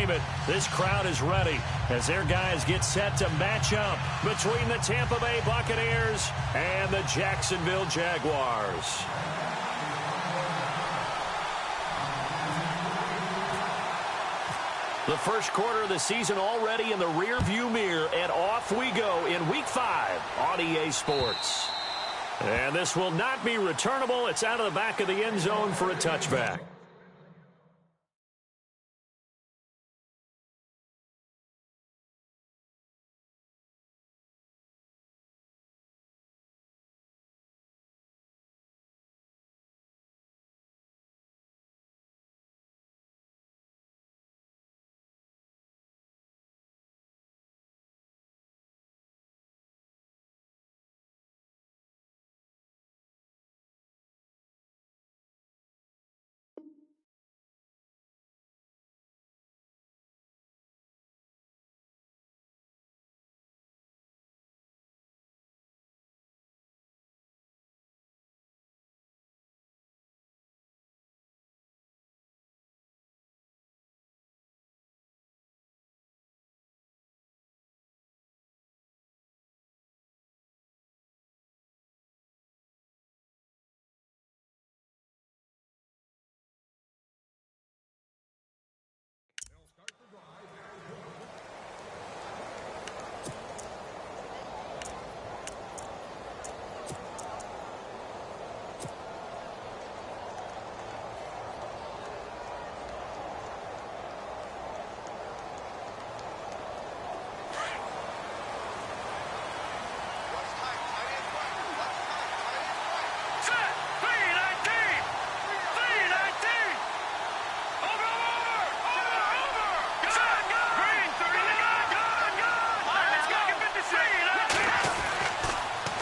believe it. This crowd is ready as their guys get set to match up between the Tampa Bay Buccaneers and the Jacksonville Jaguars. The first quarter of the season already in the rearview mirror, and off we go in Week 5 on EA Sports. And this will not be returnable. It's out of the back of the end zone for a touchback.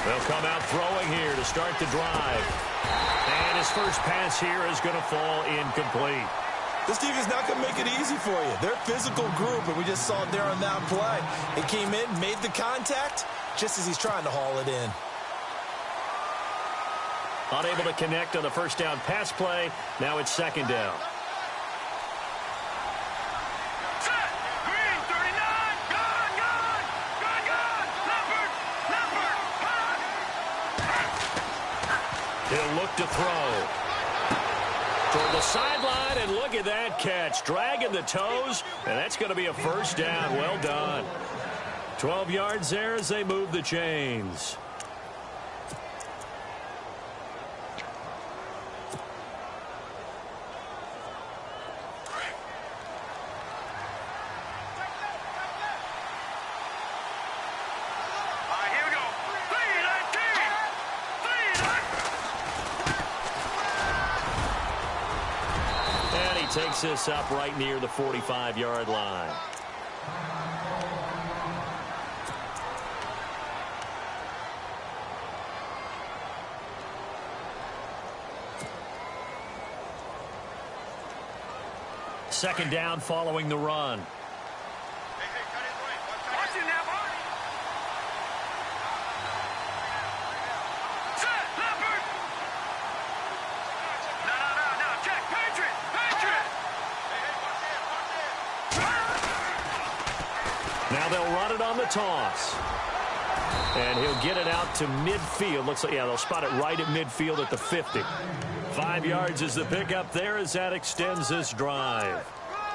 They'll come out throwing here to start the drive. And his first pass here is going to fall incomplete. This defense not going to make it easy for you. They're a physical group, and we just saw it there on that play. He came in, made the contact, just as he's trying to haul it in. Unable to connect on the first down pass play. Now it's second down. He'll look to throw. Toward the sideline, and look at that catch. Dragging the toes, and that's going to be a first down. Well done. 12 yards there as they move the chains. Takes this up right near the 45-yard line. Second down following the run. Now they'll run it on the toss. And he'll get it out to midfield. Looks like, yeah, they'll spot it right at midfield at the 50. 5 yards is the pickup there as that extends this drive.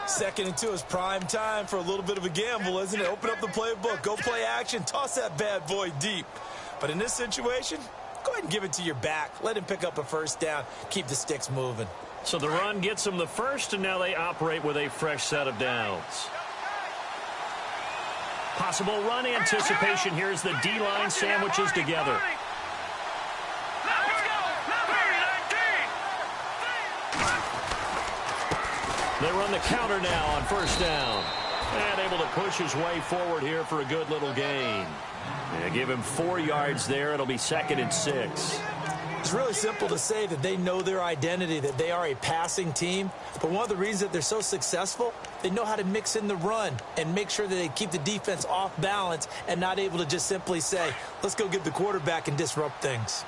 2nd and 2 is prime time for a little bit of a gamble, isn't it? Open up the playbook, go play action, toss that bad boy deep. But in this situation, go ahead and give it to your back. Let him pick up a first down. Keep the sticks moving. So the run gets them the first, and now they operate with a fresh set of downs. Possible run anticipation. Here's the D-line sandwiches together. They run the counter now on first down. And able to push his way forward here for a good little gain. And give him 4 yards there. It'll be 2nd and 6. It's really simple to say that they know their identity, that they are a passing team. But one of the reasons that they're so successful, they know how to mix in the run and make sure that they keep the defense off balance and not able to just simply say, let's go get the quarterback and disrupt things.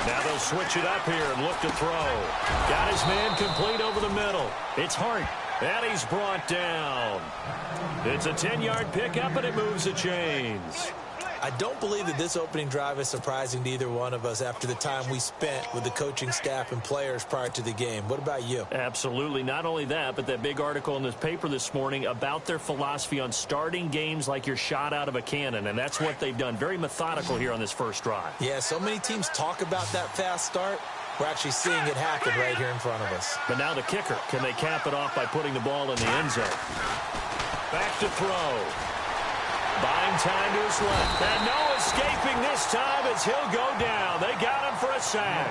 Now they'll switch it up here and look to throw. Got his man complete over the middle. It's Hart. And he's brought down. It's a 10-yard pickup, and it moves the chains. I don't believe that this opening drive is surprising to either one of us after the time we spent with the coaching staff and players prior to the game. What about you? Absolutely. Not only that, but that big article in this paper this morning about their philosophy on starting games like you're shot out of a cannon, and that's what they've done. Very methodical here on this first drive. Yeah, so many teams talk about that fast start. We're actually seeing it happen right here in front of us. But now the kicker. Can they cap it off by putting the ball in the end zone? Back to throw. Buying time to his left. And no escaping this time as he'll go down. They got him for a sack.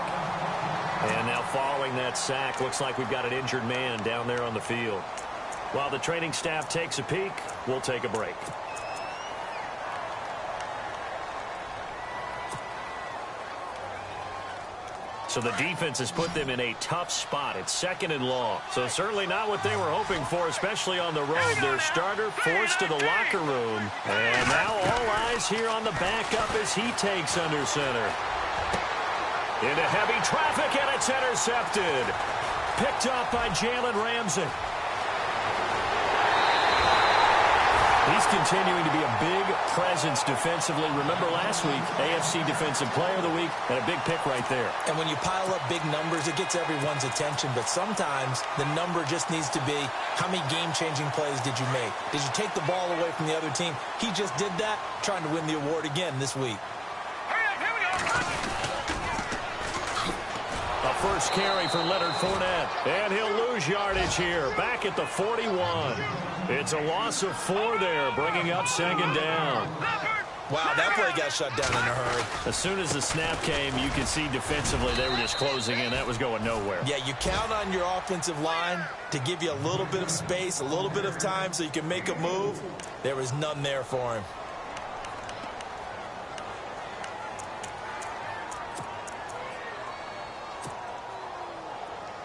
And now following that sack, looks like we've got an injured man down there on the field. While the training staff takes a peek, we'll take a break. So the defense has put them in a tough spot. It's 2nd and long. So certainly not what they were hoping for, especially on the road. Their starter forced to the locker room. And now all eyes here on the backup as he takes under center. Into heavy traffic, and it's intercepted. Picked off by Jalen Ramsey. He's continuing to be a big presence defensively. Remember last week, AFC Defensive Player of the Week, and a big pick right there. And when you pile up big numbers, it gets everyone's attention. But sometimes the number just needs to be, how many game-changing plays did you make? Did you take the ball away from the other team? He just did that, trying to win the award again this week. A first carry for Leonard Fournette. And he'll lose yardage here. Back at the 41. It's a loss of 4 there, bringing up 2nd down. Wow, that play got shut down in a hurry. As soon as the snap came, you could see defensively they were just closing in. That was going nowhere. Yeah, you count on your offensive line to give you a little bit of space, a little bit of time so you can make a move. There was none there for him.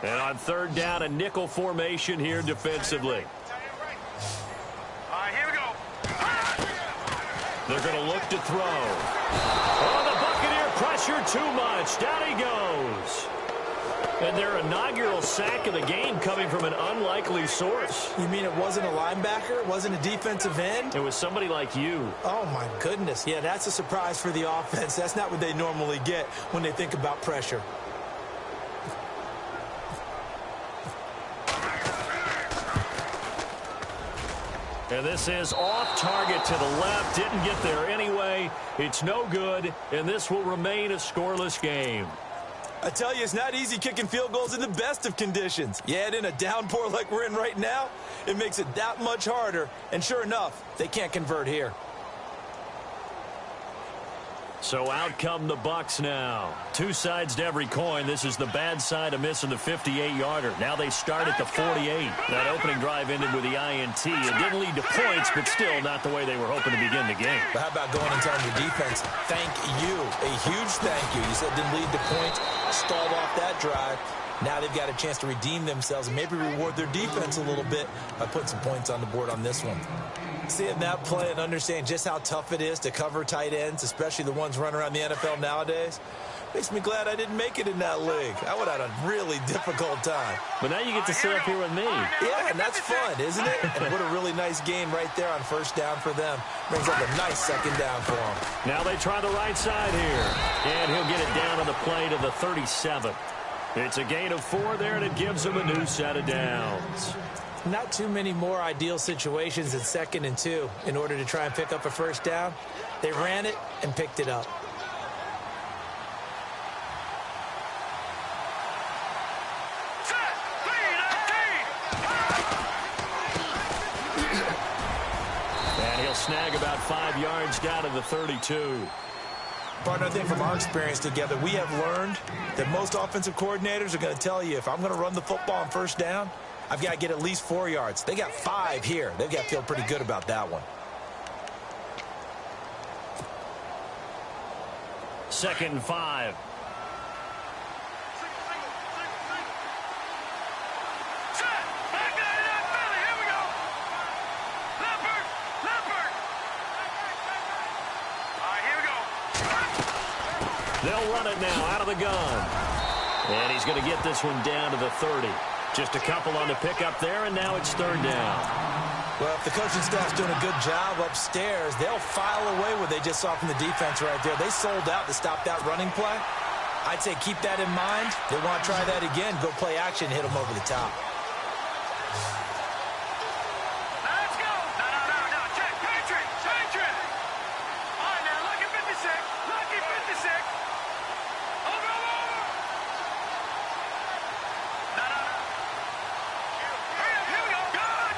And on 3rd down, a nickel formation here defensively. All right, here we go. They're going to look to throw. Oh, the Buccaneer pressure too much. Down he goes. And their inaugural sack of the game coming from an unlikely source. You mean it wasn't a linebacker? It wasn't a defensive end? It was somebody like you. Oh, my goodness. Yeah, that's a surprise for the offense. That's not what they normally get when they think about pressure. And this is off target to the left. Didn't get there anyway. It's no good, and this will remain a scoreless game. I tell you, it's not easy kicking field goals in the best of conditions. You add in a downpour like we're in right now, it makes it that much harder. And sure enough, they can't convert here. So out come the Bucs now. 2 sides to every coin. This is the bad side of missing the 58-yarder. Now they start at the 48. That opening drive ended with the INT. It didn't lead to points, but still not the way they were hoping to begin the game. But how about going and telling your defense, thank you, a huge thank you. You said it didn't lead to points, stalled off that drive. Now they've got a chance to redeem themselves and maybe reward their defense a little bit by putting some points on the board on this one. Seeing that play and understanding just how tough it is to cover tight ends, especially the ones running around the NFL nowadays, makes me glad I didn't make it in that league. I would have had a really difficult time. But now you get to sit up here with me. Yeah, and that's fun, isn't it? And what a really nice game right there on 1st down for them. Brings up a nice 2nd down for them. Now they try the right side here. And he'll get it down on the play to the 37. It's a gain of 4 there, and it gives them a new set of downs. Not too many more ideal situations than 2nd and 2 in order to try and pick up a 1st down. They ran it and picked it up. And he'll snag about 5 yards down to the 32. Partner, I think from our experience together, we have learned that most offensive coordinators are going to tell you, if I'm going to run the football on 1st down, I've got to get at least 4 yards. They got 5 here. They've got to feel pretty good about that one. 2nd and 5. They'll run it now out of the gun. And he's going to get this one down to the 30. Just a couple on the pickup there, and now it's third down. Well, if the coaching staff's doing a good job upstairs, they'll file away what they just saw from the defense right there. They sold out to stop that running play. I'd say keep that in mind. They want to try that again, go play action, hit them over the top. Let's go. No. Check. Patriot. All right, now, lucky 56. Lucky 56. Over. No. Here we go. Gone.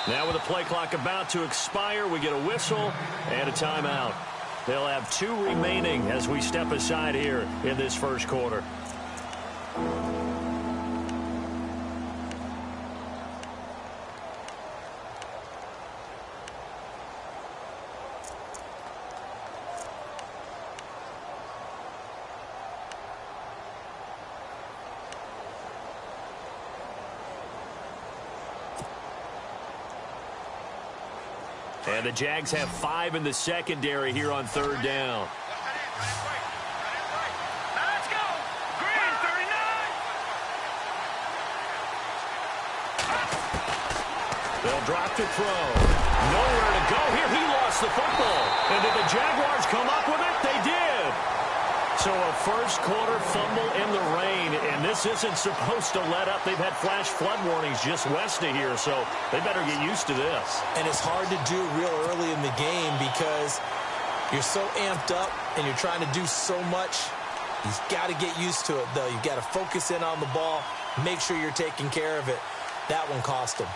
Now with the play clock about to expire, we get a whistle and a timeout. They'll have 2 remaining as we step aside here in this first quarter. And the Jags have 5 in the secondary here on third down. Let's go. Green, 39. They'll drop to throw. Nowhere to go here. He lost the football. And did the Jaguars come up with it? They did. So a first quarter fumble in the rain, and this isn't supposed to let up. They've had flash flood warnings just west of here, so they better get used to this. And it's hard to do real early in the game because you're so amped up and you're trying to do so much. You've got to get used to it, though. You've got to focus in on the ball, make sure you're taking care of it. That one cost them.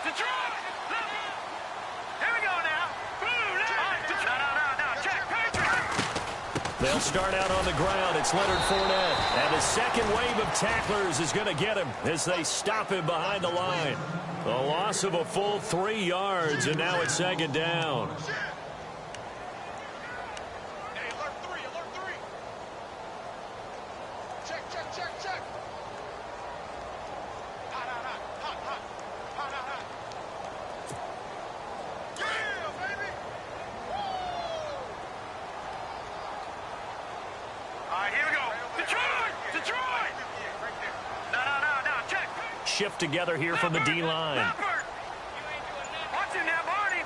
Detroit. Here we go now. No. Check. Patriot. They'll start out on the ground. It's Leonard Fournette. And the second wave of tacklers is going to get him as they stop him behind the line. A loss of a full 3 yards, and now it's second down. Hey, alert 3. Check. Hot. Yeah, baby. Woo! All right, here we go. Detroit. No. Check. Shift together here from the D-line. Watch him now, Barney.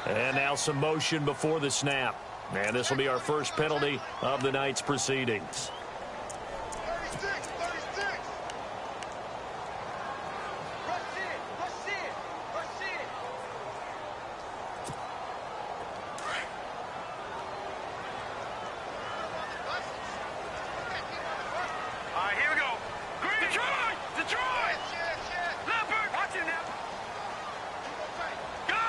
And now some motion before the snap. And this will be our first penalty of the night's proceedings. 36. Rush in. All right, here we go. Detroit. Leopard. Watch him now. Gun.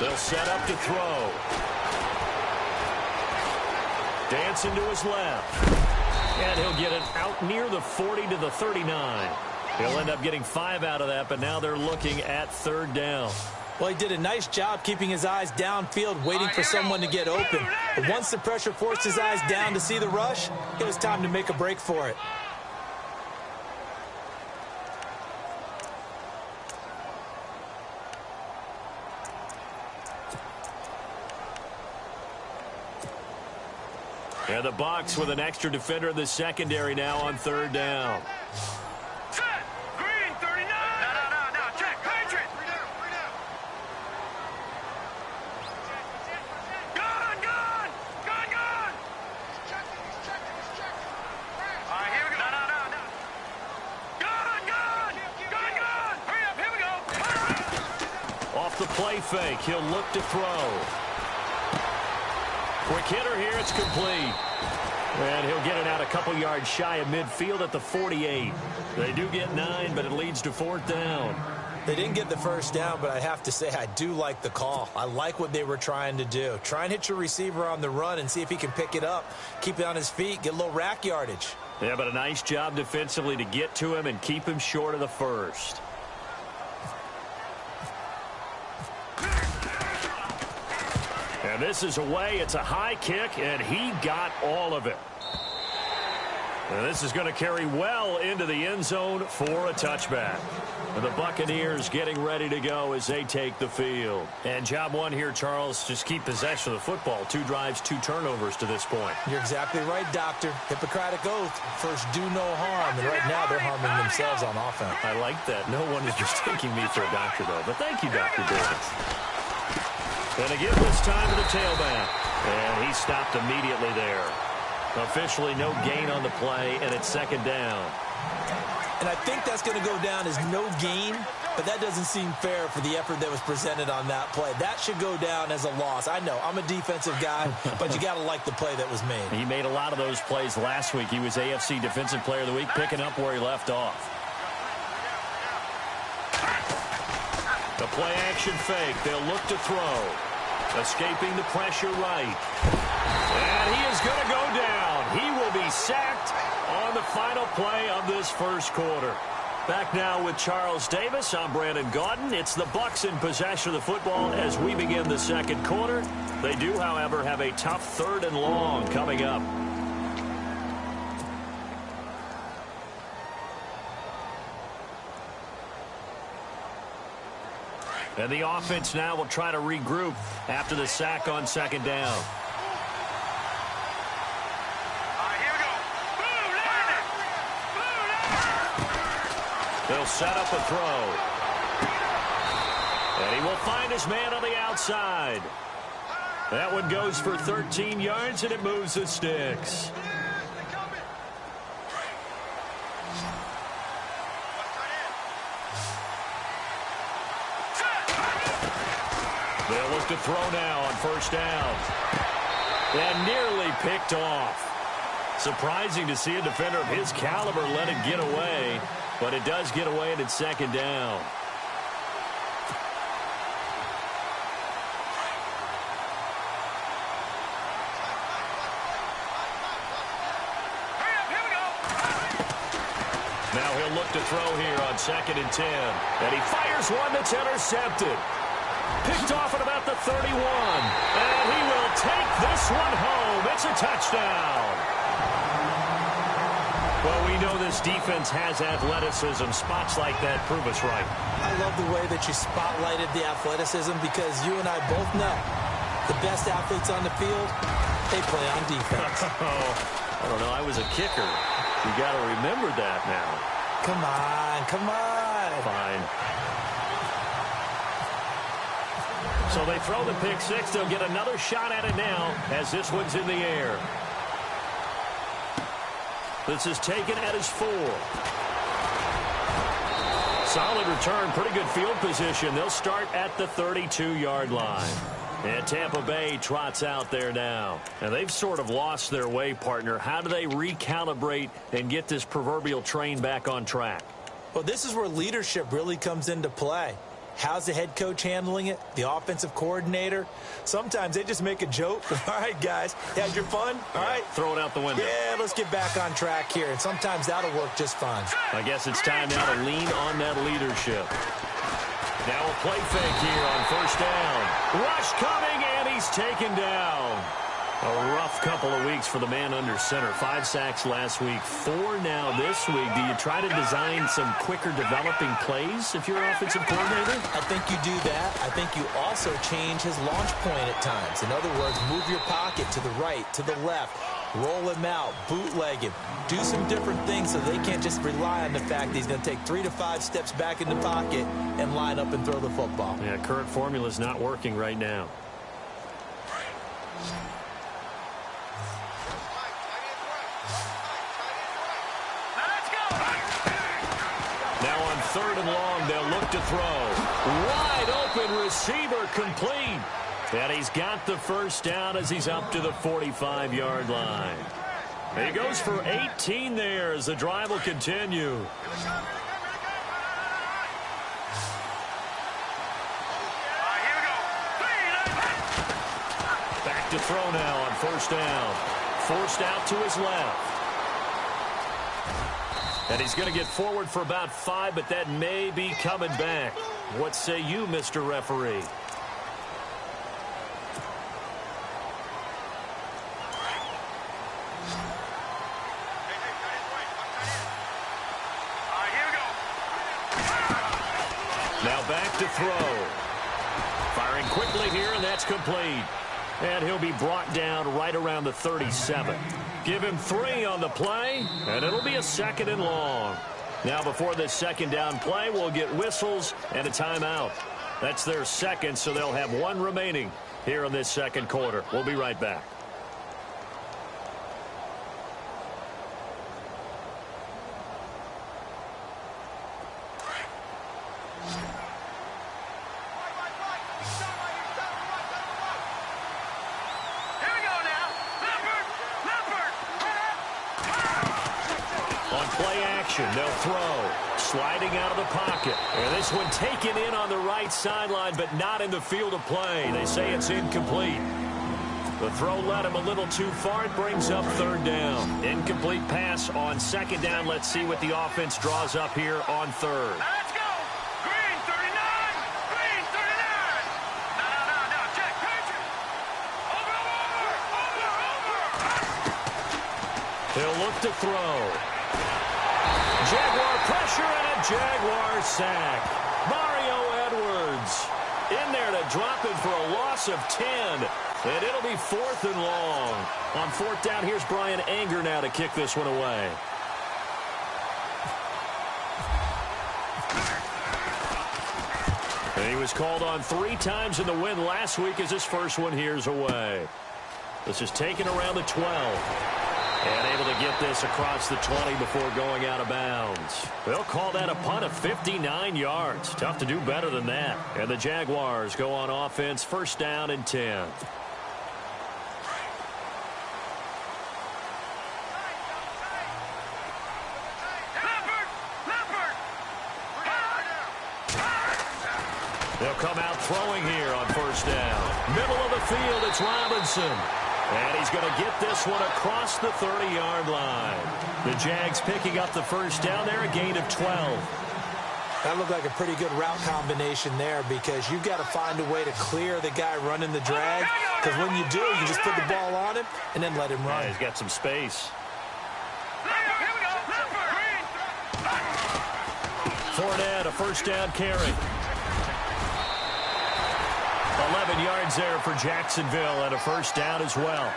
They'll set up to throw. Dancing to his left. And he'll get it out near the 40 to the 39. He'll end up getting 5 out of that, but now they're looking at third down. Well, he did a nice job keeping his eyes downfield, waiting for someone to get open. But once the pressure forced his eyes down to see the rush, it was time to make a break for it. And the Bucs with an extra defender in the secondary now on third down. Set. Green, 39. No. Check. Patriot. Gun. He's checking. All right, here we go. No. Gun. Hurry up, here we go. Off the play fake, he'll look to throw. Quick hitter here, it's complete. And he'll get it out a couple yards shy of midfield at the 48. They do get 9, but it leads to fourth down. They didn't get the first down, but I have to say I do like the call. I like what they were trying to do. Try and hit your receiver on the run and see if he can pick it up, keep it on his feet, get a little rack yardage. Yeah, but a nice job defensively to get to him and keep him short of the first. And this is away. It's a high kick, and he got all of it. And this is going to carry well into the end zone for a touchback. And the Buccaneers getting ready to go as they take the field. And job one here, Charles, just keep possession of the football. 2 drives, 2 turnovers to this point. You're exactly right, Doctor. Hippocratic oath. First, do no harm. And right now, they're harming themselves on offense. I like that. No one is just taking me for a doctor, though. But thank you, Dr. Davis. And again, this time to the tailback. And he stopped immediately there. Officially no gain on the play, and it's second down. And I think that's going to go down as no gain, but that doesn't seem fair for the effort that was presented on that play. That should go down as a loss. I know, I'm a defensive guy, but you got to like the play that was made. He made a lot of those plays last week. He was AFC Defensive Player of the Week, picking up where he left off. The play-action fake. They'll look to throw. Escaping the pressure right. And he is going to go down. He will be sacked on the final play of this first quarter. Back now with Charles Davis. I'm Brandon Gaudin. It's the Bucs in possession of the football as we begin the second quarter. They do, however, have a tough 3rd and long coming up. And the offense now will try to regroup after the sack on second down. They'll set up a throw. And he will find his man on the outside. That one goes for 13 yards, and it moves the sticks. They'll look to throw now on first down. And nearly picked off. Surprising to see a defender of his caliber let it get away. But it does get away, and it's second down. Now he'll look to throw here on 2nd and 10. And he fires one that's intercepted. Picked off at about the 31. And he will take this one home. It's a touchdown. Well, we know this defense has athleticism. Spots like that prove us right. I love the way that you spotlighted the athleticism because you and I both know the best athletes on the field, they play on defense. I don't know. I was a kicker. You got to remember that now. Come on, come on. Fine. So they throw the pick six. They'll get another shot at it now as this one's in the air. This is taken at his 4. Solid return, pretty good field position. They'll start at the 32-yard line. And Tampa Bay trots out there now. And they've sort of lost their way, partner. How do they recalibrate and get this proverbial train back on track? Well, this is where leadership really comes into play. How's the head coach handling it? The offensive coordinator? Sometimes they just make a joke. All right, guys, you had your fun? All right. Throw it out the window. Yeah, let's get back on track here. And sometimes that'll work just fine. I guess it's time now to lean on that leadership. Now a play fake here on first down. Rush coming, and he's taken down. A rough couple of weeks for the man under center. 5 sacks last week, 4 now this week. Do you try to design some quicker developing plays if you're an offensive coordinator? I think you do that. I think you also change his launch point at times. In other words, move your pocket to the right, to the left, roll him out, bootleg him, do some different things so they can't just rely on the fact that he's going to take 3 to 5 steps back in the pocket and line up and throw the football. Yeah, current formula is not working right now. Now on 3rd and long, they'll look to throw. Wide open receiver complete. And he's got the first down as he's up to the 45-yard line. He goes for 18 there as the drive will continue. Back to throw now on first down. Forced out to his left. And he's going to get forward for about 5, but that may be coming back. What say you, Mr. Referee? Now back to throw. Firing quickly here, and that's complete. And he'll be brought down right around the 37. Give him 3 on the play, and it'll be a 2nd and long. Now before this 2nd down play, we'll get whistles and a timeout. That's their 2nd, so they'll have 1 remaining here in this 2nd quarter. We'll be right back. They'll throw, sliding out of the pocket. And this one taken in on the right sideline, but not in the field of play. They say it's incomplete. The throw led him a little too far. It brings up 3rd down. Incomplete pass on 2nd down. Let's see what the offense draws up here on 3rd. Let's go. Green 39. Green 39. No. Check. Pitch it. Over. He'll look to throw. Jaguar pressure and a Jaguar sack. Mario Edwards in there to drop him for a loss of 10. And it'll be 4th and long. On 4th down, here's Brian Anger now to kick this one away. And he was called on 3 times in the win last week as his first one here's away. This is taken around the 12. And able to get this across the 20 before going out of bounds. They'll call that a punt of 59 yards. Tough to do better than that. And the Jaguars go on offense, 1st down and 10. They'll come out throwing here on 1st down. Middle of the field, it's Robinson. And he's going to get this one across the 30-yard line. The Jags picking up the 1st down there, a gain of 12. That looked like a pretty good route combination there because you've got to find a way to clear the guy running the drag. Because when you do, you just put the ball on him and then let him run. Yeah, he's got some space. Fournette, a 1st down carry. 11 yards there for Jacksonville and a 1st down as well.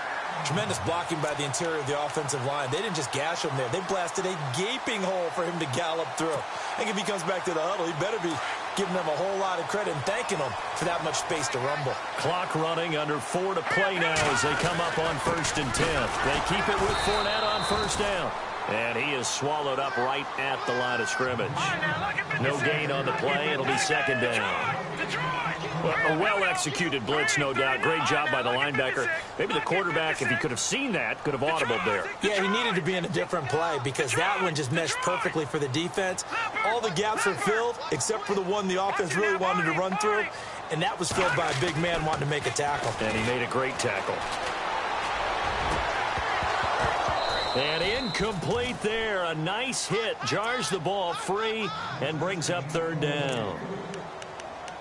Tremendous blocking by the interior of the offensive line. They didn't just gash him there. They blasted a gaping hole for him to gallop through. I think if he comes back to the huddle, he better be giving them a whole lot of credit and thanking them for that much space to rumble. Clock running, under 4 to play now as they come up on 1st and 10. They keep it with Fournette on 1st down. And he is swallowed up right at the line of scrimmage. No gain on the play. It'll be 2nd down. A well-executed blitz, no doubt. Great job by the linebacker. Maybe the quarterback, if he could have seen that, could have audibled there. Yeah, he needed to be in a different play because that one just meshed perfectly for the defense. All the gaps were filled except for the one the offense really wanted to run through, and that was filled by a big man wanting to make a tackle. And he made a great tackle. And incomplete there. A nice hit. Jars the ball free and brings up 3rd down.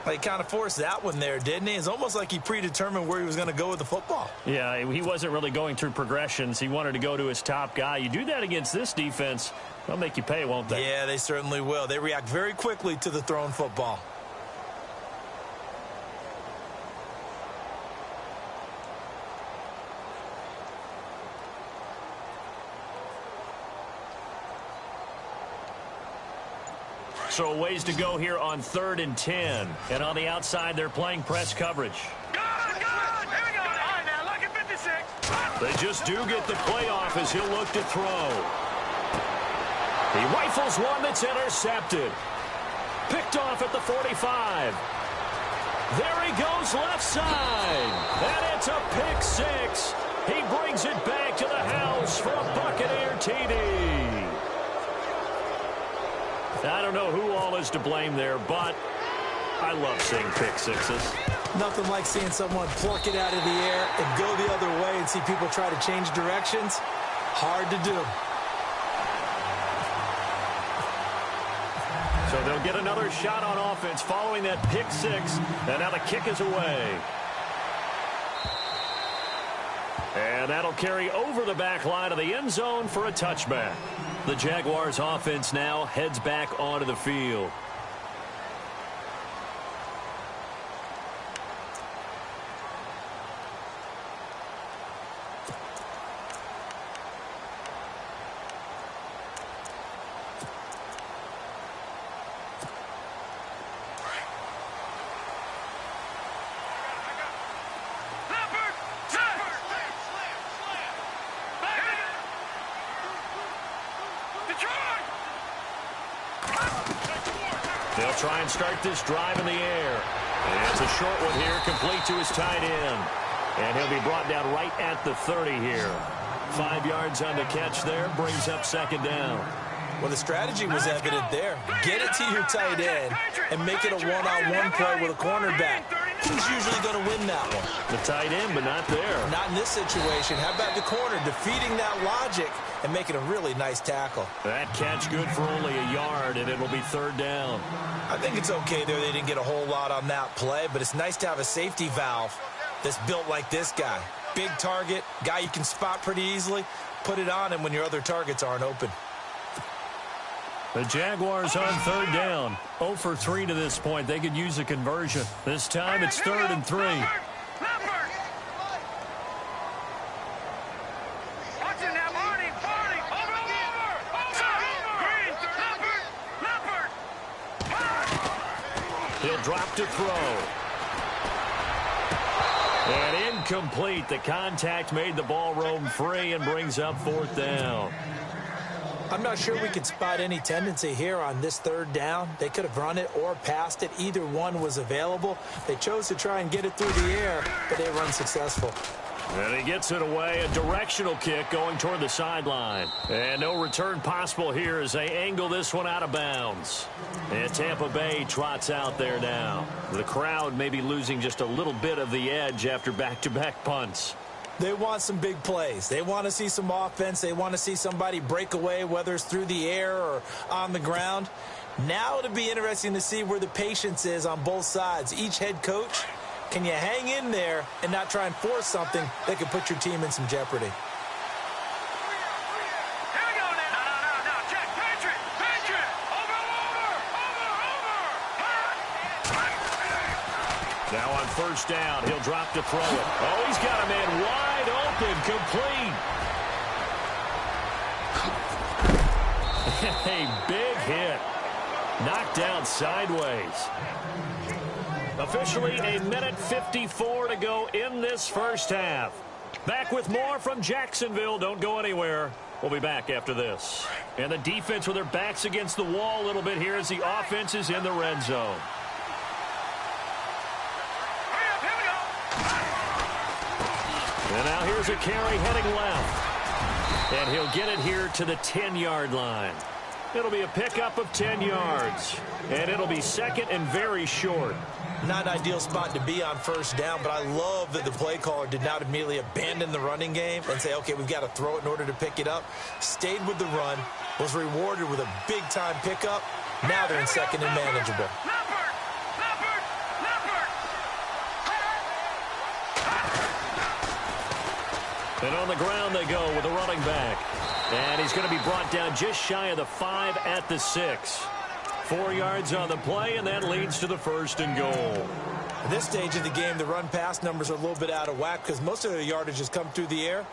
He kind of forced that one there, didn't he? It's almost like he predetermined where he was going to go with the football. Yeah, he wasn't really going through progressions. He wanted to go to his top guy. You do that against this defense, they'll make you pay, won't they? Yeah, they certainly will. They react very quickly to the thrown football. So a ways to go here on 3rd and 10. And on the outside, they're playing press coverage. Good. Here we go. All right, now, look at 56. They just do get the play off as he'll look to throw. He rifles one that's intercepted. Picked off at the 45. There he goes left side. And it's a pick 6. He brings it back to the house for a Buccaneer TD. I don't know who all is to blame there, but I love seeing pick 6s. Nothing like seeing someone pluck it out of the air and go the other way and see people try to change directions. Hard to do. So they'll get another shot on offense following that pick 6, and now the kick is away. And that'll carry over the back line of the end zone for a touchback. The Jaguars offense now heads back onto the field. They'll try and start this drive in the air. And it's a short one here, complete to his tight end. And he'll be brought down right at the 30 here. 5 yards on the catch there, brings up second down. Well, the strategy was evident there. Get it to your tight end and make it a one-on-one play with a cornerback. Who's usually going to win that one? The tight end, but not there. Not in this situation. How about the corner defeating that logic and making a really nice tackle? That catch good for only a yard, and it'll be third down. I think it's okay there. They didn't get a whole lot on that play, but it's nice to have a safety valve that's built like this guy. Big target, guy you can spot pretty easily. Put it on him when your other targets aren't open. The Jaguars on third down. 0 for 3 to this point. They could use a conversion. This time it's 3rd and 3. He'll drop to throw. And incomplete. The contact made the ball roam free and brings up 4th down. I'm not sure we can spot any tendency here on this third down. They could have run it or passed it. Either one was available. They chose to try and get it through the air, but they were unsuccessful. And he gets it away. A directional kick going toward the sideline. And no return possible here as they angle this one out of bounds. And Tampa Bay trots out there now. The crowd may be losing just a little bit of the edge after back-to-back punts. They want some big plays. They want to see some offense. They want to see somebody break away, whether it's through the air or on the ground. Now it'll be interesting to see where the patience is on both sides. Each head coach, can you hang in there and not try and force something that could put your team in some jeopardy? Now on first down, he'll drop to throw it. Oh, he's got a man wide open, complete. A big hit. Knocked down sideways. Officially a minute 54 to go in this first half. Back with more from Jacksonville. Don't go anywhere. We'll be back after this. And the defense with their backs against the wall a little bit here as the offense is in the red zone. And now here's a carry heading left. And he'll get it here to the 10-yard line. It'll be a pickup of 10 yards. And it'll be second and very short. Not an ideal spot to be on first down, but I love that the play caller did not immediately abandon the running game and say, okay, we've got to throw it in order to pick it up. Stayed with the run, was rewarded with a big-time pickup. Now they're in second and manageable. And on the ground they go with a running back. And he's going to be brought down just shy of the 5 at the 6. 4 yards on the play, and that leads to the 1st and goal. At this stage of the game, the run-pass numbers are a little bit out of whack because most of the yardage has come through the air.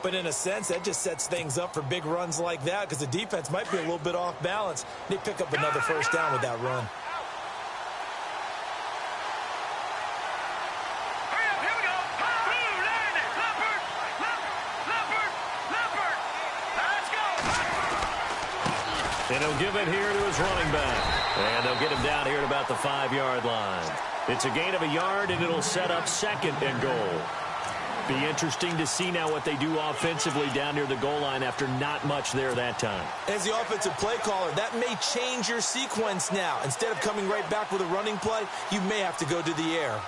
But in a sense, that just sets things up for big runs like that because the defense might be a little bit off balance. They pick up another first down with that run. And he'll give it here to his running back. And they'll get him down here at about the 5-yard line. It's a gain of a yard, and it'll set up second and goal. Be interesting to see now what they do offensively down near the goal line after not much there that time. As the offensive play caller, that may change your sequence now. Instead of coming right back with a running play, you may have to go to the air.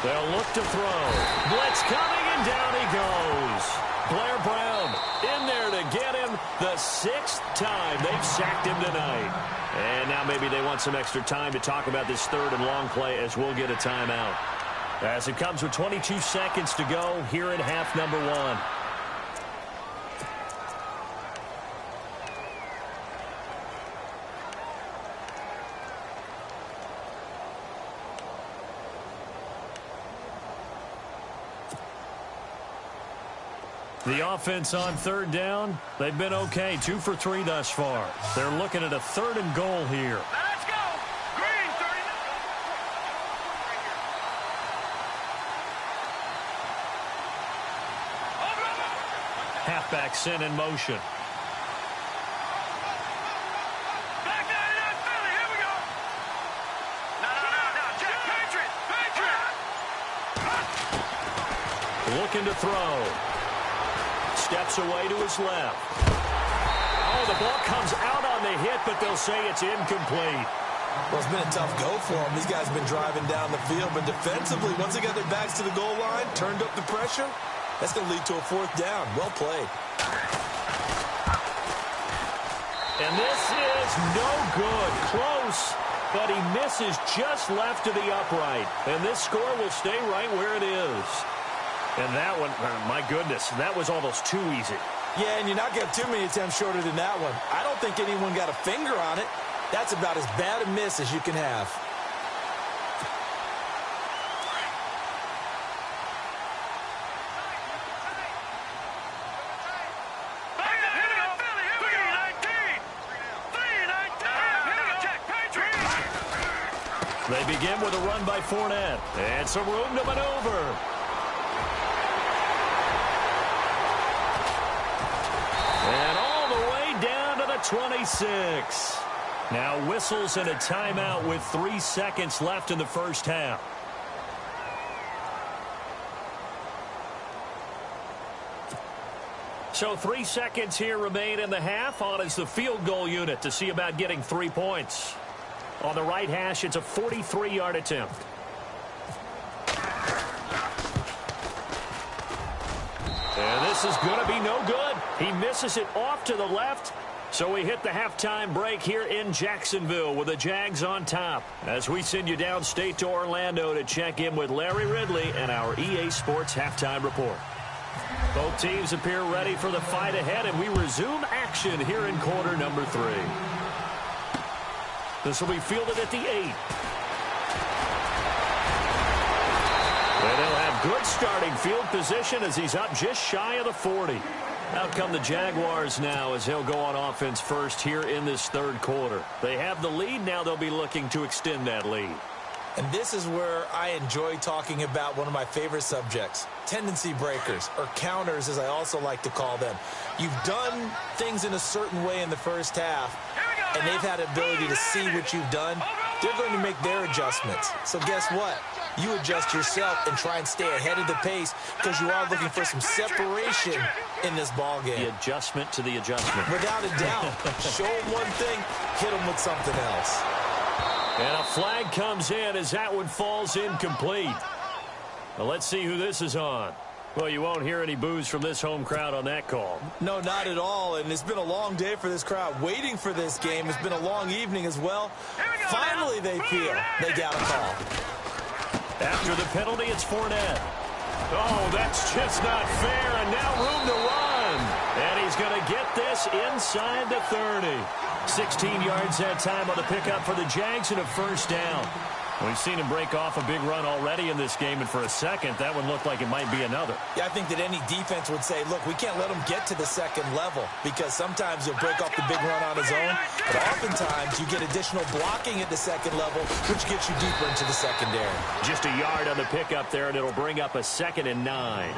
They'll look to throw. Blitz coming, and down he goes. Blair Brown in there to get him the 6th time they've sacked him tonight. And now maybe they want some extra time to talk about this 3rd and long play as we'll get a timeout. As it comes with 22 seconds to go here in half number 1. The offense on third down, they've been okay. 2 for 3 thus far. They're looking at a 3rd and goal here. Let's go. Green, 30. Halfback sent in motion. Back nine in Philly. Here we go. No. Jack, Patriot. Looking to throw. Steps away to his left. Oh, the ball comes out on the hit, but they'll say it's incomplete. Well, it's been a tough go for them. These guys have been driving down the field, but defensively, once they got their backs to the goal line, turned up the pressure, that's going to lead to a 4th down. Well played. And this is no good. Close, but he misses just left to the upright. And this score will stay right where it is. And that one, my goodness, that was almost too easy. Yeah, and you're not going to have too many attempts shorter than that one. I don't think anyone got a finger on it. That's about as bad a miss as you can have. They begin with a run by Fournette. And some room to maneuver. And all the way down to the 26. Now whistles and a timeout with 3 seconds left in the first half. So 3 seconds here remain in the half. On is the field goal unit to see about getting 3 points. On the right hash, it's a 43-yard attempt. And this is going to be no good. He misses it off to the left. So we hit the halftime break here in Jacksonville with the Jags on top. As we send you downstate to Orlando to check in with Larry Ridley and our EA Sports halftime report. Both teams appear ready for the fight ahead, and we resume action here in quarter number 3. This will be fielded at the 8. And they'll have good starting field position as he's up just shy of the 40. Out come the Jaguars now as they'll go on offense first here in this 3rd quarter. They have the lead. Now they'll be looking to extend that lead. And this is where I enjoy talking about one of my favorite subjects, tendency breakers, or counters as I also like to call them. You've done things in a certain way in the first half, and they've had the ability to see what you've done. They're going to make their adjustments. So guess what? You adjust yourself and try and stay ahead of the pace because you are looking for some separation in this ball game. The adjustment to the adjustment. Without a doubt. Show them one thing, hit them with something else. And a flag comes in as that one falls incomplete. Well, let's see who this is on. Well, you won't hear any boos from this home crowd on that call. No, not at all. And it's been a long day for this crowd. Waiting for this game. It's been a long evening as well. Finally, they feel they got a call. After the penalty, it's Fournette. Oh, that's just not fair. And now room to run. And he's going to get this inside the 30. 16 yards that time on the pickup for the Jags and a 1st down. We've seen him break off a big run already in this game, and for a second, that one looked like it might be another. Yeah, I think that any defense would say, look, we can't let him get to the 2nd level because sometimes he'll break off the big run on his own, but oftentimes you get additional blocking at the 2nd level, which gets you deeper into the secondary. Just a yard on the pickup there, and it'll bring up a 2nd and 9.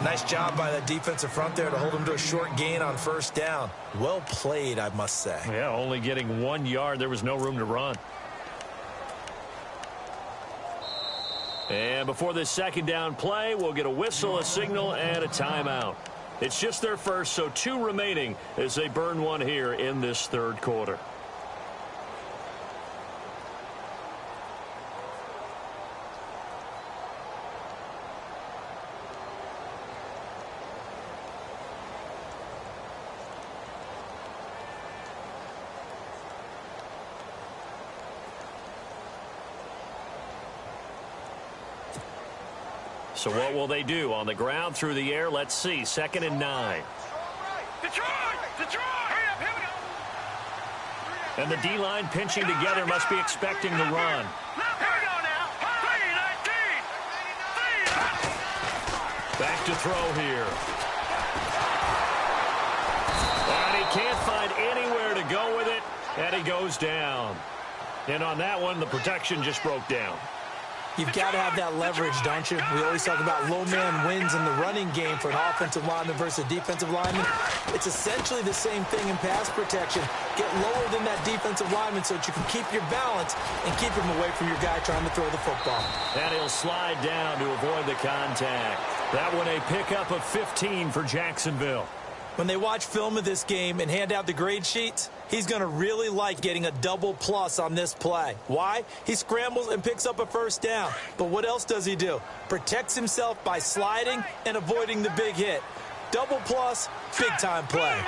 Nice job by that defensive front there to hold him to a short gain on 1st down. Well played, I must say. Yeah, only getting 1 yard. There was no room to run. And before this 2nd down play, we'll get a whistle, a signal, and a timeout. It's just their first, so 2 remaining as they burn one here in this 3rd quarter. So what will they do? On the ground, through the air, let's see. 2nd and 9. Detroit! Hurry up, here we go. And the D-line pinching together must be expecting the run. Here we go now. 3-19. Back to throw here. can't find anywhere to go with it, and he goes down. And on that one, the protection just broke down. You've got to have that leverage, don't you? We always talk about low man wins in the running game for an offensive lineman versus a defensive lineman. It's essentially the same thing in pass protection. Get lower than that defensive lineman so that you can keep your balance and keep him away from your guy trying to throw the football. And he'll slide down to avoid the contact. That one a pickup of 15 for Jacksonville. When they watch film of this game and hand out the grade sheets, he's going to really like getting a double plus on this play. Why? He scrambles and picks up a first down. But what else does he do? Protects himself by sliding and avoiding the big hit. Double plus, big-time play.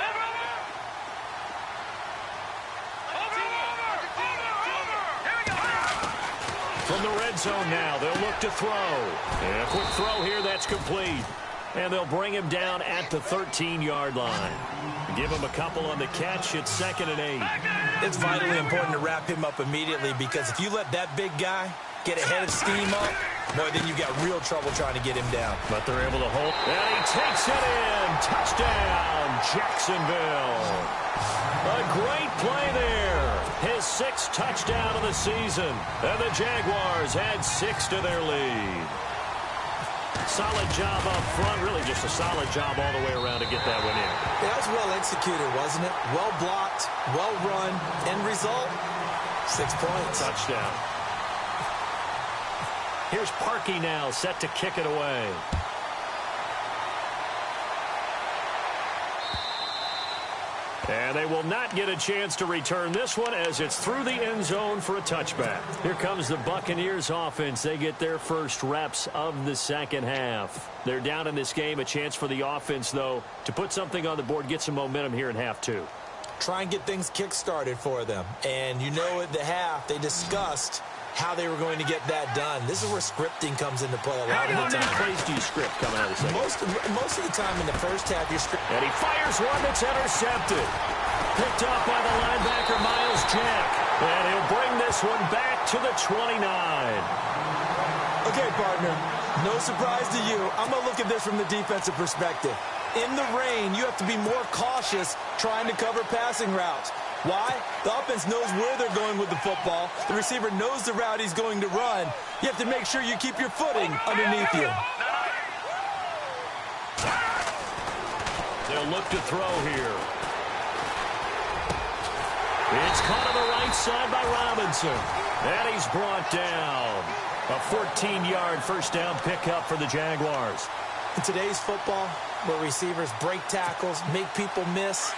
From the red zone now, they'll look to throw. And a quick throw here, that's complete. And they'll bring him down at the 13-yard line. Give him a couple on the catch. It's 2nd and 8. It's vitally important to wrap him up immediately because if you let that big guy get ahead of steam up, boy, then you got real trouble trying to get him down. But they're able to hold. And he takes it in. Touchdown, Jacksonville. A great play there. His 6th touchdown of the season. And the Jaguars had 6 to their lead. Solid job up front. Really just a solid job all the way around to get that one in. Yeah, that was well executed, wasn't it? Well blocked, well run. End result, 6 points. Touchdown. Here's Parkey now, set to kick it away. And they will not get a chance to return this one as it's through the end zone for a touchback. Here comes the Buccaneers offense. They get their first reps of the second half. They're down in this game. A chance for the offense, though, to put something on the board, get some momentum here in half 2. Try and get things kick-started for them. And you know at the half, they discussed how they were going to get that done. This is where scripting comes into play a lot of the time. How many plays do you script coming out of the second? Most of the time in the first half, you're scripting. And he fires one that's intercepted. Picked up by the linebacker, Miles Jack. And he'll bring this one back to the 29. Okay, partner, no surprise to you. I'm going to look at this from the defensive perspective. In the rain, you have to be more cautious trying to cover passing routes. Why? The offense knows where they're going with the football. The receiver knows the route he's going to run. You have to make sure you keep your footing underneath you. They'll look to throw here. It's caught on the right side by Robinson. And he's brought down. A 14-yard first down pickup for the Jaguars. In today's football, where receivers break tackles, make people miss,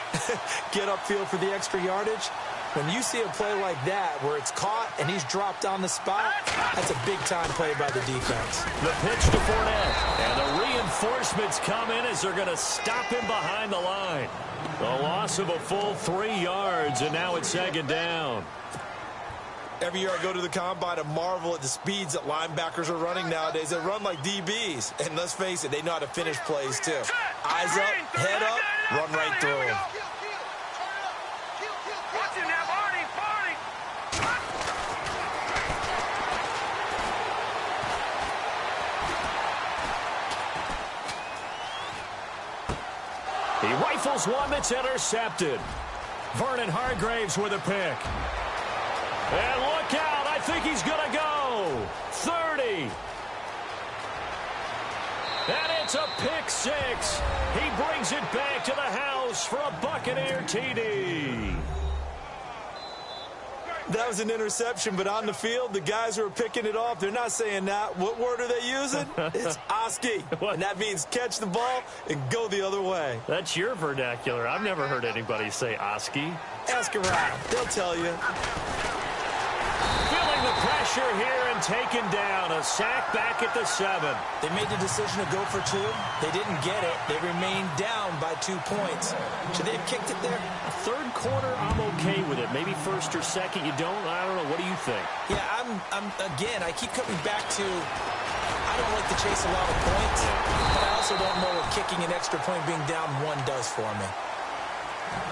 get upfield for the extra yardage, when you see a play like that where it's caught and he's dropped on the spot, that's a big-time play by the defense. The pitch to Fournette. And the reinforcements come in as they're going to stop him behind the line. The loss of a full 3 yards, and now it's 2nd down. Every year I go to the combine and marvel at the speeds that linebackers are running nowadays. They run like DBs. And let's face it, they know how to finish plays too. Eyes up, head up, run right through them. He rifles one that's intercepted. Vernon Hargraves with a pick. And look out, I think he's going to go. 30. And it's a pick 6. He brings it back to the house for a Buccaneer TD. That was an interception, but on the field, the guys who are picking it off, they're not saying that. What word are they using? It's Oski. And that means catch the ball and go the other way. That's your vernacular. I've never heard anybody say Oski. Ask around. They'll tell you. Feeling the pressure here and taken down. A sack back at the 7. They made the decision to go for 2. They didn't get it. They remained down by 2 points. Should they have kicked it there? Third quarter, I'm okay with it. Maybe first or second, you don't. I don't know. What do you think? Yeah, again, I keep coming back to I don't like to chase a lot of points, but I also don't know what kicking an extra point being down 1 does for me.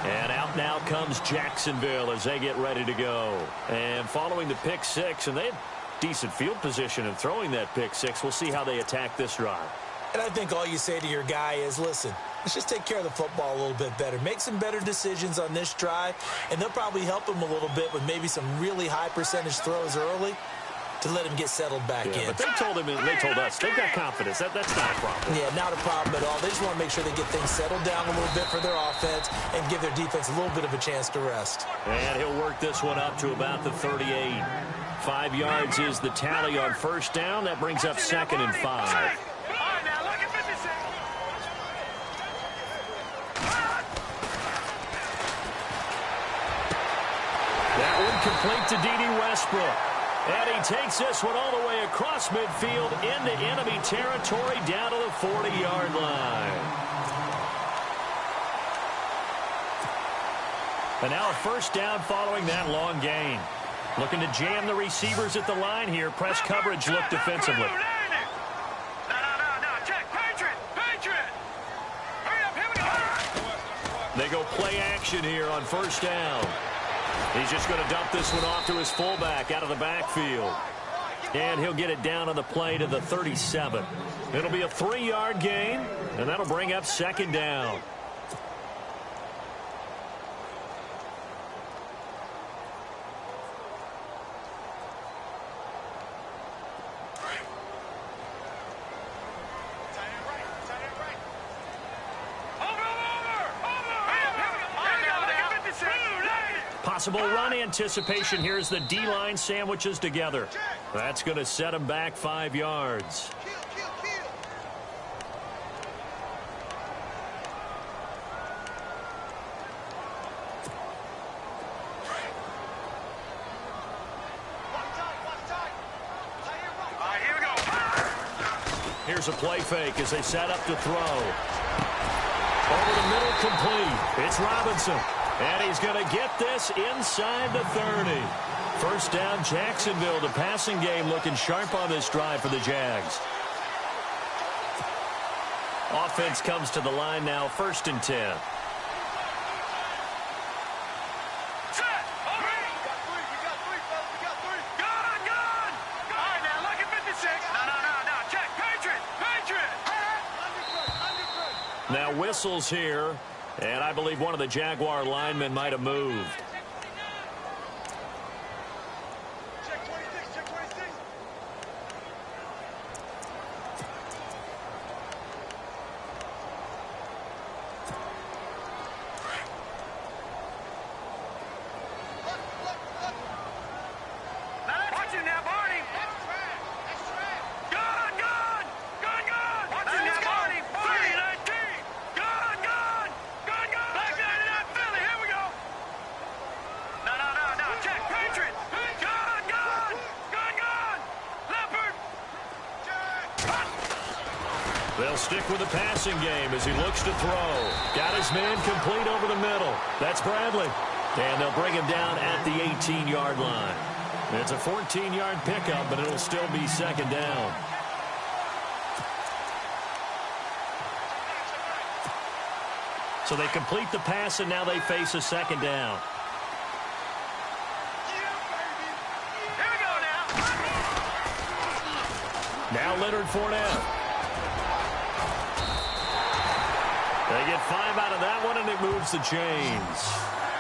And out now comes Jacksonville as they get ready to go. And following the pick 6, and they have decent field position in throwing that pick 6. We'll see how they attack this drive. And I think all you say to your guy is, listen, let's just take care of the football a little bit better. Make some better decisions on this drive, and they'll probably help him a little bit with maybe some really high percentage throws early to let him get settled back in. But they told us, they've got confidence. That's not a problem. Yeah, not a problem at all. They just want to make sure they get things settled down a little bit for their offense and give their defense a little bit of a chance to rest. And he'll work this one up to about the 38. 5 yards is the tally on first down. That brings up 2nd and 5. That one complete to D.D. Westbrook. And he takes this one all the way across midfield into enemy territory down to the 40-yard line. And now a first down following that long gain. Looking to jam the receivers at the line here. Press coverage look defensively. They go play action here on first down. He's just going to dump this one off to his fullback out of the backfield. And he'll get it down on the play to the 37. It'll be a 3-yard gain, and that'll bring up 2nd down. Possible run anticipation. Here's the D-line sandwiches together. That's going to set him back 5 yards. Here's a play fake as they set up to throw. Over the middle, complete. It's Robinson. And he's going to get this inside the 30. First down, Jacksonville. The passing game looking sharp on this drive for the Jags. Offense comes to the line now, 1st and 10. Now whistles here. And I believe one of the Jaguar linemen might have moved. Check 26, check 26. Watch it now, Barney. That's track. Gun. Watch it now, Barney. 30-19. Gun. Back down to that Philly. Here we go. No. Check. Patriot. Gun. Leopard. They'll stick with the passing game as he looks to throw. Got his man complete over the middle. That's Bradley. And they'll bring him down at the 18-yard line. It's a 14-yard pickup, but it'll still be 2nd down. So they complete the pass, and now they face a 2nd down. Here we go now. Now Leonard Fournette. They get 5 out of that one, and it moves the chains.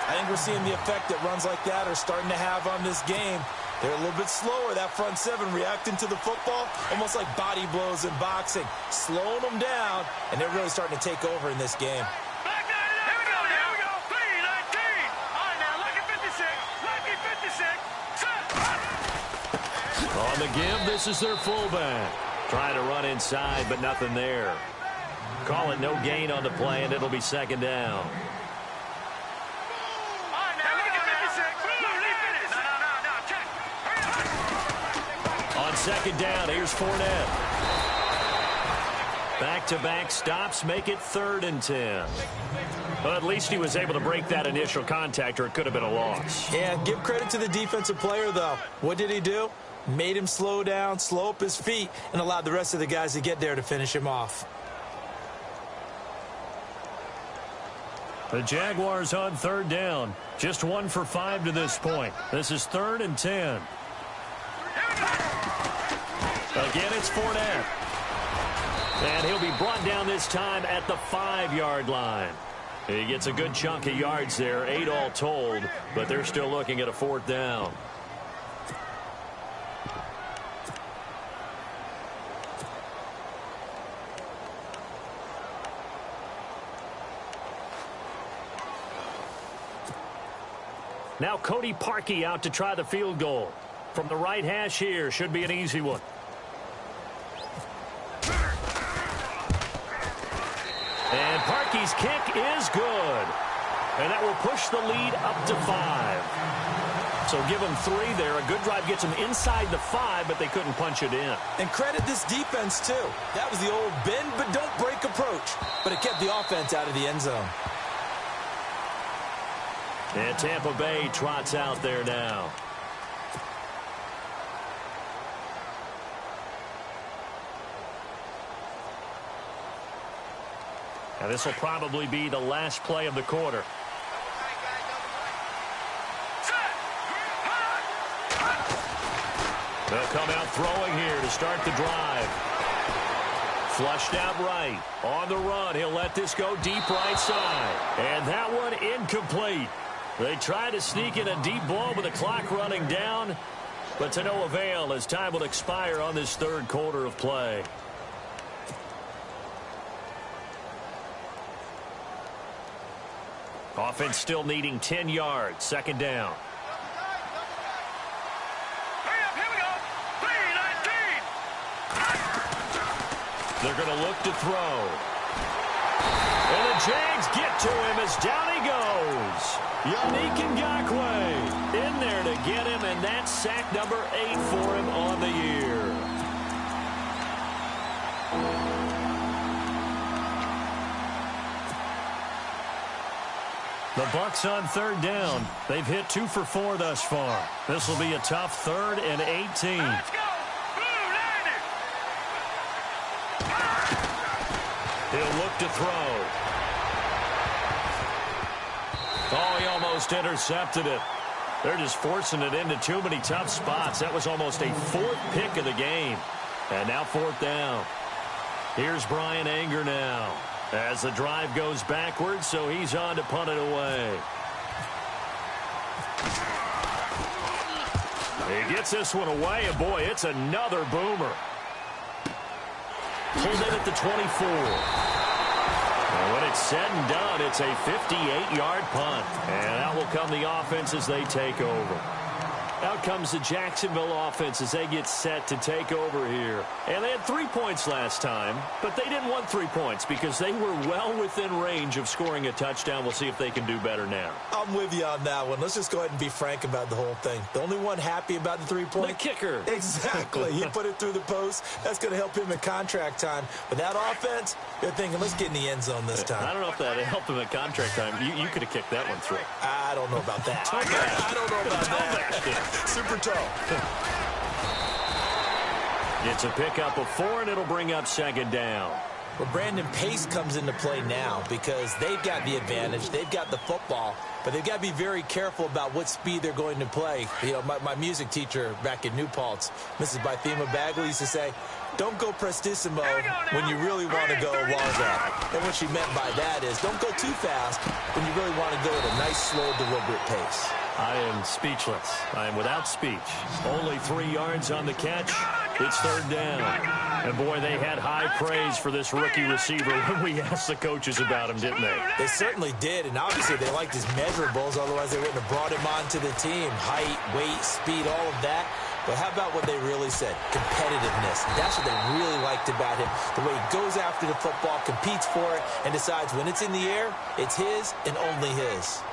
I think we're seeing the effect that runs like that are starting to have on this game. They're a little bit slower, that front 7, reacting to the football, almost like body blows in boxing, slowing them down, and they're really starting to take over in this game. Here we go. 3-19. All right, now, lucky 56. Lucky 56. On the give, this is their fullback. Trying to run inside, but nothing there. Call it no gain on the play, and it'll be 2nd down. On 2nd down, here's Fournette. Back-to-back stops make it 3rd and 10. Well, at least he was able to break that initial contact, or it could have been a loss. Yeah, give credit to the defensive player, though. What did he do? Made him slow down, slow up his feet, and allowed the rest of the guys to get there to finish him off. The Jaguars on 3rd down. Just 1 for 5 to this point. This is 3rd and 10. Again, it's Fournette. And he'll be brought down this time at the 5-yard line. He gets a good chunk of yards there, 8 all told, but they're still looking at a 4th down. Now Cody Parkey out to try the field goal. From the right hash here, should be an easy one. And Parkey's kick is good. And that will push the lead up to 5. So give them 3 there. A good drive gets them inside the 5, but they couldn't punch it in. And credit this defense, too. That was the old bend but don't break approach. But it kept the offense out of the end zone. And Tampa Bay trots out there now. And this will probably be the last play of the quarter. They'll come out throwing here to start the drive. Flushed out right. On the run, he'll let this go deep right side. And that one incomplete. They try to sneak in a deep ball with the clock running down, but to no avail as time will expire on this 3rd quarter of play. Offense still needing 10 yards. 2nd down. Here we go. 3-19. They're going to look to throw. And the Jags get to him as down he goes. Yannick Ngakoue in there to get him, and that's sack number 8 for him on the year. The Bucs on 3rd down. They've hit 2 for 4 thus far. This will be a tough 3rd and 18. Let's go. Blue 90. He'll look to throw. Oh, he almost intercepted it. They're just forcing it into too many tough spots. That was almost a 4th pick of the game. And now 4th down. Here's Brian Anger now as the drive goes backwards, so he's on to punt it away. He gets this one away, and boy, it's another boomer. Pulled in at the 24. And when it's said and done, it's a 58-yard punt. And out will come the offense as they take over. Out comes the Jacksonville offense as they get set to take over here. And they had 3 points last time, but they didn't want 3 points because they were well within range of scoring a touchdown. We'll see if they can do better now. I'm with you on that one. Let's just go ahead and be frank about the whole thing. The only one happy about the 3-point? The kicker. Exactly. He put it through the post. That's going to help him in contract time. But that offense, they're thinking, let's get in the end zone this time. I don't know if that helped him in contract time. You could have kicked that one through. I don't know about that. I don't know about that. Super toe. It's a pickup of 4, and it'll bring up 2nd down. Well, Brandon, pace comes into play now because they've got the advantage. They've got the football, but they've got to be very careful about what speed they're going to play. You know, my music teacher back in New Paltz, Mrs. Bythema Bagley, used to say, don't go prestissimo when you really want to go larga. And what she meant by that is don't go too fast when you really want to go at a nice, slow, deliberate pace. I am speechless. I am without speech. Only 3 yards on the catch. It's 3rd down. And, boy, they had high praise for this rookie receiver when we asked the coaches about him, didn't they? They certainly did, and obviously they liked his measurables. Otherwise, they wouldn't have brought him onto the team. Height, weight, speed, all of that. But how about what they really said? Competitiveness. That's what they really liked about him. The way he goes after the football, competes for it, and decides when it's in the air, it's his and only his.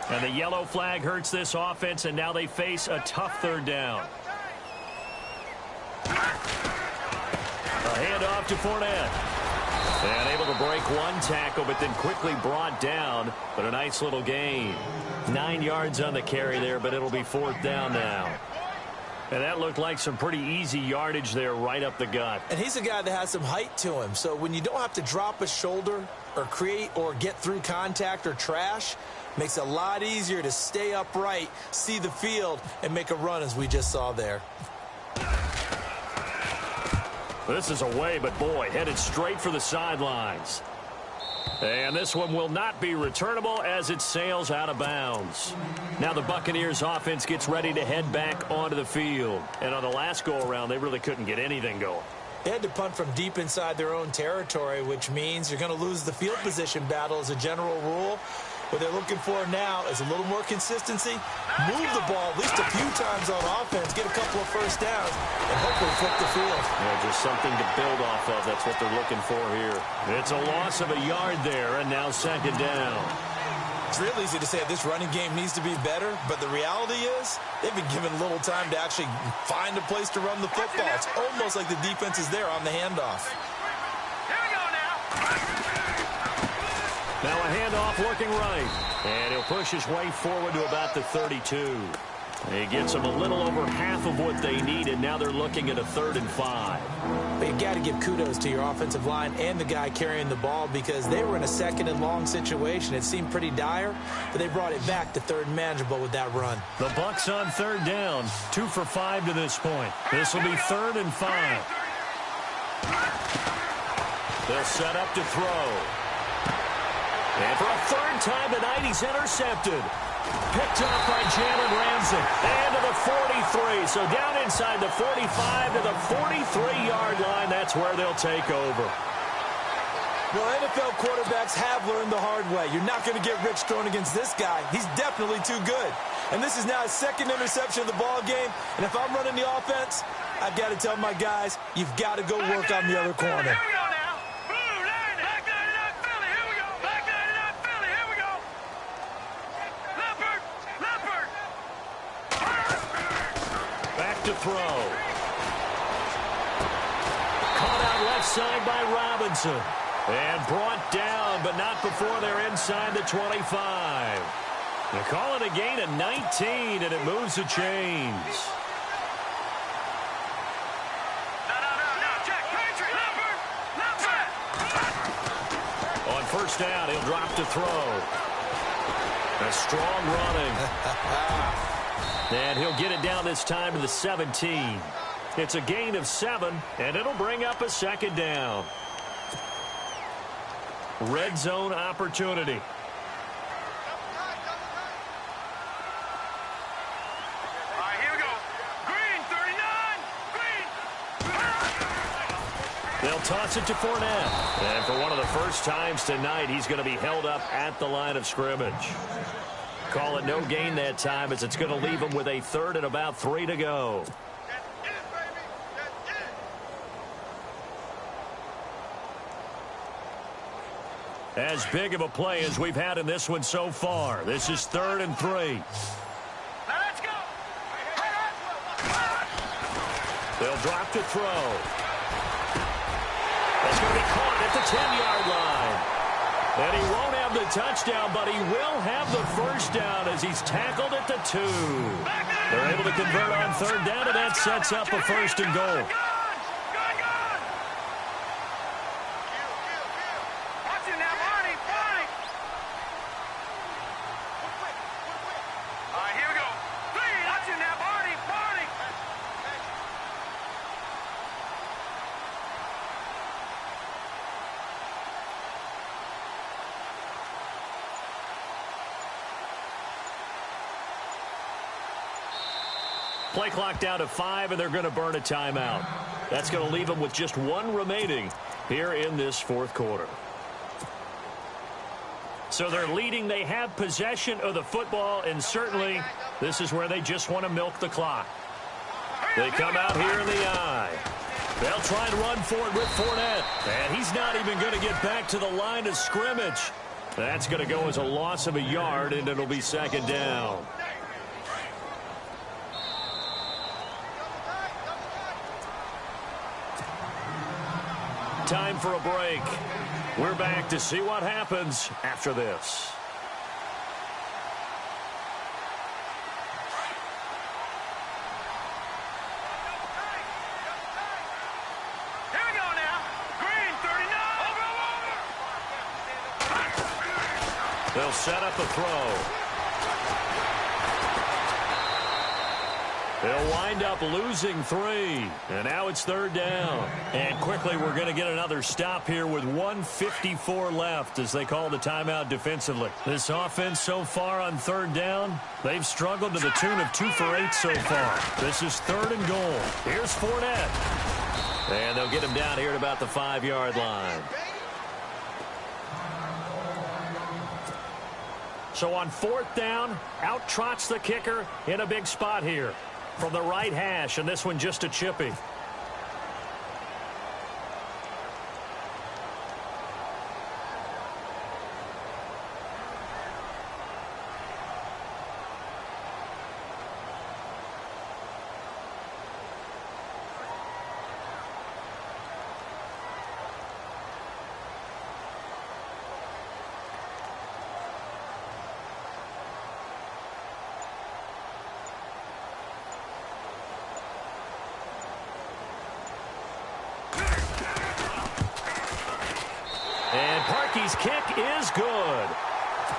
And the yellow flag hurts this offense, and now they face a tough 3rd down. A handoff to Fournette. And able to break one tackle, but then quickly brought down. But a nice little gain. 9 yards on the carry there, but it'll be 4th down now. And that looked like some pretty easy yardage there right up the gut. And he's a guy that has some height to him. So when you don't have to drop a shoulder or create or get through contact or trash, makes it a lot easier to stay upright, see the field, and make a run as we just saw there. This is away, but boy, headed straight for the sidelines. And this one will not be returnable as it sails out of bounds. Now the Buccaneers offense gets ready to head back onto the field. And on the last go-around, they really couldn't get anything going. They had to punt from deep inside their own territory, which means you're going to lose the field position battle as a general rule. What they're looking for now is a little more consistency, move the ball at least a few times on offense, get a couple of first downs, and hopefully flip the field. Yeah, just something to build off of. That's what they're looking for here. It's a loss of a yard there, and now second down. It's real easy to say this running game needs to be better, but the reality is they've been given little time to actually find a place to run the football. It's almost like the defense is there on the handoff. Here we go now. Now a handoff looking right. And he'll push his way forward to about the 32. He gets them a little over half of what they needed. Now they're looking at a 3rd and 5. But you got to give kudos to your offensive line and the guy carrying the ball because they were in a 2nd and long situation. It seemed pretty dire, but they brought it back to 3rd and manageable with that run. The Bucs on 3rd down, 2 for 5 to this point. This will be 3rd and 5. They'll set up to throw. And for a 3rd time tonight, he's intercepted. Picked up by Jalen Ramsey. And to the 43. So down inside the 45 to the 43-yard line. That's where they'll take over. Well, NFL quarterbacks have learned the hard way. You're not going to get rich throwing against this guy. He's definitely too good. And this is now his 2nd interception of the ball game. And if I'm running the offense, I've got to tell my guys, you've got to go work on the other corner. To throw. Caught out left side by Robinson. And brought down, but not before they're inside the 25. They call it a gain of 19, and it moves the chains. On 1st down, he'll drop to throw. A strong running. And he'll get it down this time to the 17. It's a gain of 7, and it'll bring up a 2nd down. Red zone opportunity. All right, here we go. Green, 39. Green. They'll toss it to Fournette. And for one of the first times tonight, he's going to be held up at the line of scrimmage. Call it no gain that time as it's going to leave him with a 3rd and about 3 to go. As big of a play as we've had in this one so far. This is 3rd and 3. Now let's go. They'll drop to throw. That's going to be caught at the 10-yard line. And he won't have the touchdown, but he will have the 1st down as he's tackled at the 2. They're able to convert on 3rd down, and that sets up a 1st and goal. Watch it now, Barney. All right, here we go. Watch it now, Barney. Play clock down to 5, and they're going to burn a timeout. That's going to leave them with just 1 remaining here in this 4th quarter. So they're leading. They have possession of the football, and certainly this is where they just want to milk the clock. They come out here in the eye. They'll try and run for it with Fournette. And he's not even going to get back to the line of scrimmage. That's going to go as a loss of a yard, and it'll be 2nd down. Time for a break. We're back to see what happens after this. They'll set up a throw. They'll wind up losing 3. And now it's 3rd down. And quickly we're going to get another stop here with 1:54 left as they call the timeout defensively. This offense so far on 3rd down, they've struggled to the tune of 2 for 8 so far. This is 3rd and goal. Here's Fournette. And they'll get him down here at about the 5-yard line. So on 4th down, out trots the kicker in a big spot here. From the right hash, and this one just a chippy. And Parkey's kick is good.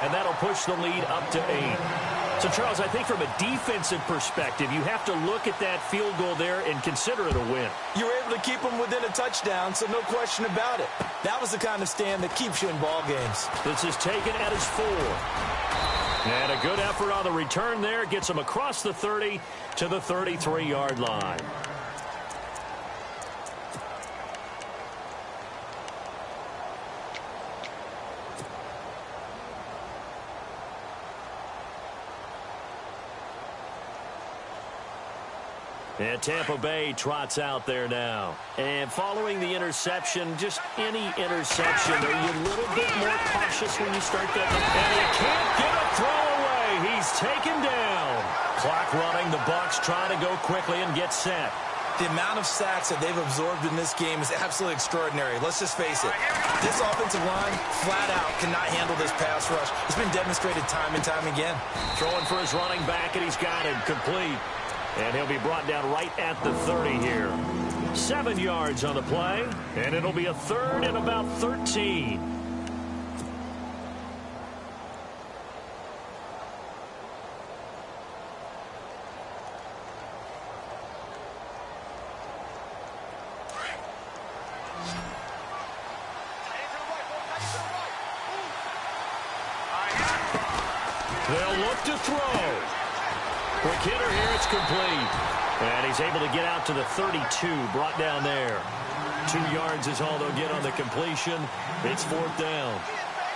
And that'll push the lead up to 8. So, Charles, I think from a defensive perspective, you have to look at that field goal there and consider it a win. You were able to keep them within a touchdown, so no question about it. That was the kind of stand that keeps you in ball games. This is taken at his 4. And a good effort on the return there. Gets him across the 30 to the 33-yard line. And Tampa Bay trots out there now. And following the interception, just any interception, are you a little bit more cautious when you start that? And he can't get a throw away. He's taken down. Clock running. The Bucs trying to go quickly and get set. The amount of sacks that they've absorbed in this game is absolutely extraordinary. Let's just face it. This offensive line, flat out, cannot handle this pass rush. It's been demonstrated time and time again. Throwing for his running back, and he's got it complete. And he'll be brought down right at the 30 here. 7 yards on the play, and it'll be a 3rd and about 13. They'll look to throw. Quick hitter here, it's complete. And he's able to get out to the 32, brought down there. 2 yards is all they'll get on the completion. It's 4th down.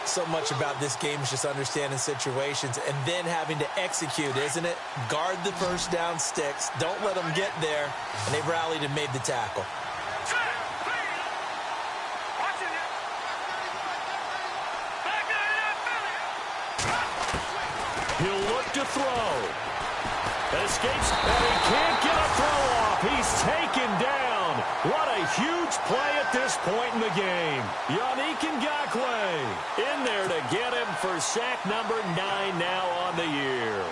So much about this game is just understanding situations and then having to execute, isn't it? Guard the first down sticks. Don't let them get there. And they've rallied and made the tackle. He'll look to throw. Escapes, and he can't get a throw off. He's taken down. What a huge play at this point in the game. Yannick Ngakoue in there to get him for sack number 9 now on the year.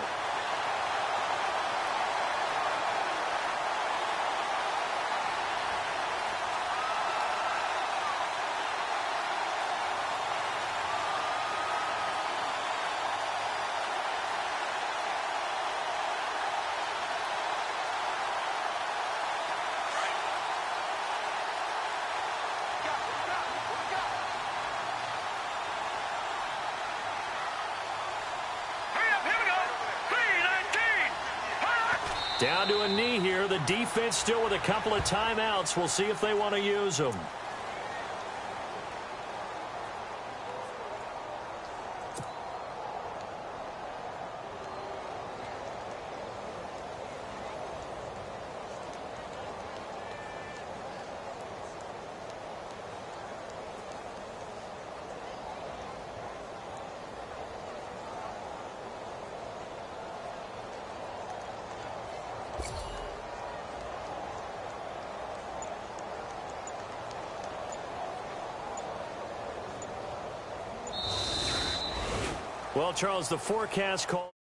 Down to a knee here. The defense still with a couple of timeouts. We'll see if they want to use them. Well, Charles, the forecast call.